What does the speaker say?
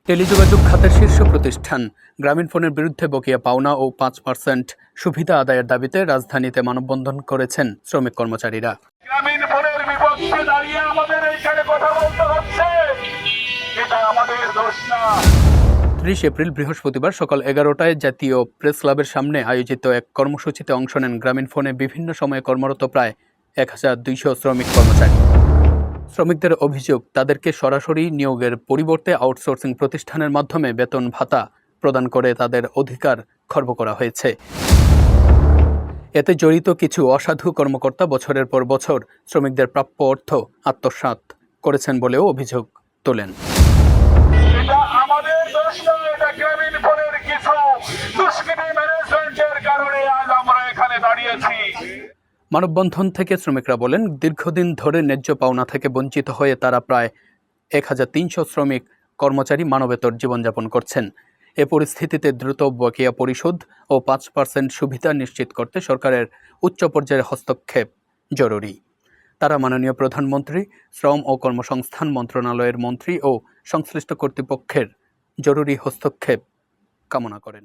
টেলিযোগাযোগ খাতের শীর্ষ প্রতিষ্ঠান গ্রামীণফোনের বিরুদ্ধে বকেয়া পাওনা ও ৫% সুবিধা আদায়ের দাবিতে রাজধানীতে মানববন্ধন করেছেন শ্রমিক কর্মচারীরা। গ্রামীণফোনের বিপক্ষে দাঁড়িয়ে আমাদের এইখানে কথা বলতে হচ্ছে, এটা আমাদের দোষ না। ৩০ এপ্রিল বৃহস্পতিবার সকাল ১১টায় জাতীয় প্রেস ক্লাবের সামনে আয়োজিত এক কর্মসূচিতে অংশ নেন গ্রামীণফোনে বিভিন্ন সময়ে কর্মরত প্রায় ১,২০০ শ্রমিক কর্মচারী। শ্রমিকদের অভিযোগ, তাদেরকে সরাসরি নিয়োগের পরিবর্তে আউটসোর্সিং প্রতিষ্ঠানের মাধ্যমে বেতন ভাতা প্রদান করে তাদের অধিকার খর্ব করা হয়েছে। এতে জড়িত কিছু অসাধু কর্মকর্তা বছরের পর বছর শ্রমিকদের প্রাপ্য অর্থ আত্মসাৎ করেছেন বলেও অভিযোগ তোলেন। এটা আমাদের দোষ না, এটা গ্রামীণফোনের কিছু দুষ্কৃতী ম্যানেজমেন্টের কারণে আজ আমরা এখানে দাঁড়িয়েছি। মানববন্ধন থেকে শ্রমিকরা বলেন, দীর্ঘদিন ধরে ন্যায্য পাওনা থেকে বঞ্চিত হয়ে তারা প্রায় ১,৩০০ শ্রমিক কর্মচারী মানবেতর জীবনযাপন করছেন। এ পরিস্থিতিতে দ্রুত বকেয়া পরিশোধ ও ৫% সুবিধা নিশ্চিত করতে সরকারের উচ্চ পর্যায়ের হস্তক্ষেপ জরুরি। তারা মাননীয় প্রধানমন্ত্রী, শ্রম ও কর্মসংস্থান মন্ত্রণালয়ের মন্ত্রী ও সংশ্লিষ্ট কর্তৃপক্ষের জরুরি হস্তক্ষেপ কামনা করেন।